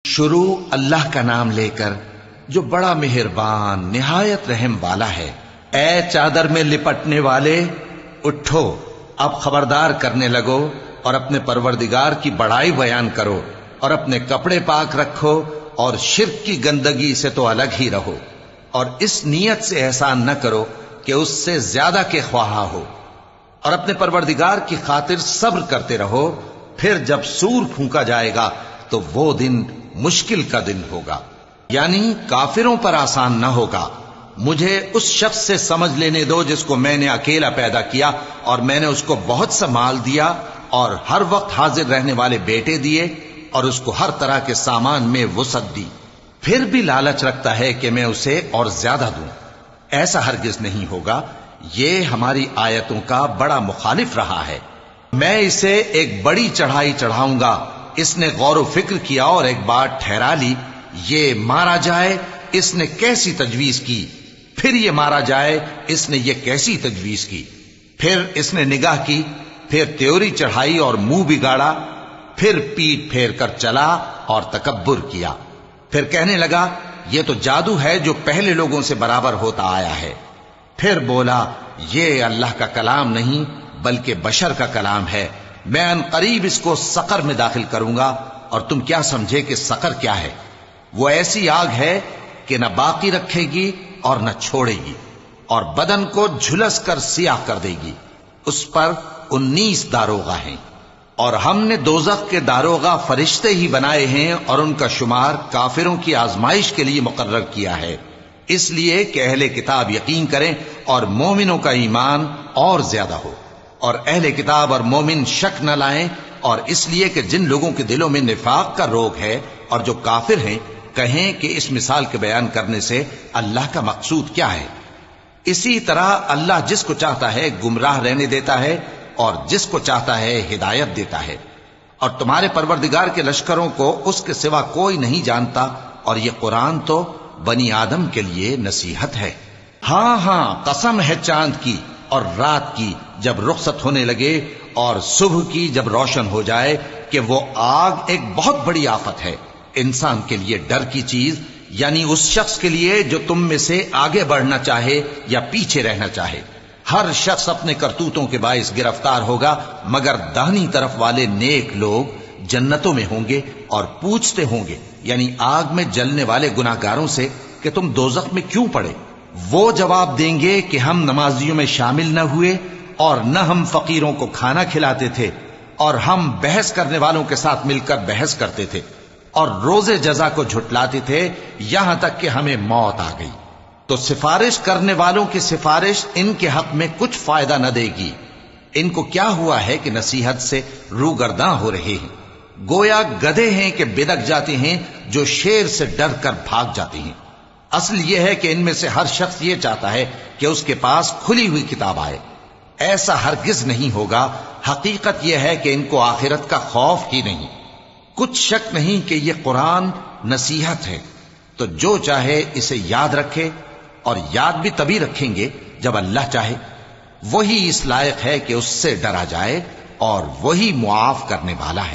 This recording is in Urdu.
شروع اللہ کا نام لے کر جو بڑا مہربان نہایت رحم والا ہے۔ اے چادر میں لپٹنے والے اٹھو، اب خبردار کرنے لگو اور اپنے پروردگار کی بڑائی بیان کرو اور اپنے کپڑے پاک رکھو اور شرک کی گندگی سے تو الگ ہی رہو، اور اس نیت سے احسان نہ کرو کہ اس سے زیادہ کے خواہاں ہو، اور اپنے پروردگار کی خاطر صبر کرتے رہو۔ پھر جب سور پھونکا جائے گا تو وہ دن مشکل کا دن ہوگا، یعنی کافروں پر آسان نہ ہوگا۔ مجھے اس شخص سے سمجھ لینے دو جس کو میں نے اکیلا پیدا کیا اور میں نے اس کو بہت سا مال دیا اور ہر وقت حاضر رہنے والے بیٹے دیے اور اس کو ہر طرح کے سامان میں وسعت دی، پھر بھی لالچ رکھتا ہے کہ میں اسے اور زیادہ دوں۔ ایسا ہرگز نہیں ہوگا، یہ ہماری آیتوں کا بڑا مخالف رہا ہے۔ میں اسے ایک بڑی چڑھائی چڑھاؤں گا۔ اس نے غور و فکر کیا اور ایک بات ٹھہرا لی، یہ مارا جائے، اس نے کیسی تجویز کی، پھر یہ مارا جائے، اس نے یہ کیسی تجویز کی، پھر اس نے نگاہ کی، پھر تیوری چڑھائی اور منہ بگاڑا، پھر پیٹ پھیر کر چلا اور تکبر کیا، پھر کہنے لگا یہ تو جادو ہے جو پہلے لوگوں سے برابر ہوتا آیا ہے، پھر بولا یہ اللہ کا کلام نہیں بلکہ بشر کا کلام ہے، میں ان قریب اس کو سقر میں داخل کروں گا، اور تم کیا سمجھے کہ سقر کیا ہے؟ وہ ایسی آگ ہے کہ نہ باقی رکھے گی اور نہ چھوڑے گی، اور بدن کو جھلس کر سیاہ کر دے گی۔ اس پر 19 داروغہ ہیں، اور ہم نے دوزخ کے داروغہ فرشتے ہی بنائے ہیں، اور ان کا شمار کافروں کی آزمائش کے لیے مقرر کیا ہے، اس لیے کہ اہل کتاب یقین کریں اور مومنوں کا ایمان اور زیادہ ہو، اور اہل کتاب اور مومن شک نہ لائیں، اور اس لیے کہ جن لوگوں کے دلوں میں نفاق کا روگ ہے اور جو کافر ہیں کہیں کہ اس مثال کے بیان کرنے سے اللہ کا مقصود کیا ہے۔ اسی طرح اللہ جس کو چاہتا ہے گمراہ رہنے دیتا ہے اور جس کو چاہتا ہے ہدایت دیتا ہے، اور تمہارے پروردگار کے لشکروں کو اس کے سوا کوئی نہیں جانتا، اور یہ قرآن تو بنی آدم کے لیے نصیحت ہے۔ ہاں ہاں، قسم ہے چاند کی اور رات کی جب رخصت ہونے لگے، اور صبح کی جب روشن ہو جائے، کہ وہ آگ ایک بہت بڑی آفت ہے، انسان کے لیے ڈر کی چیز، یعنی اس شخص کے لیے جو تم میں سے آگے بڑھنا چاہے یا پیچھے رہنا چاہے۔ ہر شخص اپنے کرتوتوں کے باعث گرفتار ہوگا، مگر داہنی طرف والے نیک لوگ جنتوں میں ہوں گے اور پوچھتے ہوں گے، یعنی آگ میں جلنے والے گناہگاروں سے، کہ تم دوزخ میں کیوں پڑے؟ وہ جواب دیں گے کہ ہم نمازیوں میں شامل نہ ہوئے، اور نہ ہم فقیروں کو کھانا کھلاتے تھے، اور ہم بحث کرنے والوں کے ساتھ مل کر بحث کرتے تھے، اور روز جزا کو جھٹلاتے تھے، یہاں تک کہ ہمیں موت آ گئی۔ تو سفارش کرنے والوں کی سفارش ان کے حق میں کچھ فائدہ نہ دے گی۔ ان کو کیا ہوا ہے کہ نصیحت سے روگرداں ہو رہے ہیں، گویا گدھے ہیں کہ بدک جاتے ہیں جو شیر سے ڈر کر بھاگ جاتے ہیں۔ اصل یہ ہے کہ ان میں سے ہر شخص یہ چاہتا ہے کہ اس کے پاس کھلی ہوئی کتاب آئے، ایسا ہرگز نہیں ہوگا۔ حقیقت یہ ہے کہ ان کو آخرت کا خوف ہی نہیں۔ کچھ شک نہیں کہ یہ قرآن نصیحت ہے، تو جو چاہے اسے یاد رکھے، اور یاد بھی تبھی رکھیں گے جب اللہ چاہے۔ وہی اس لائق ہے کہ اس سے ڈرا جائے، اور وہی معاف کرنے والا ہے۔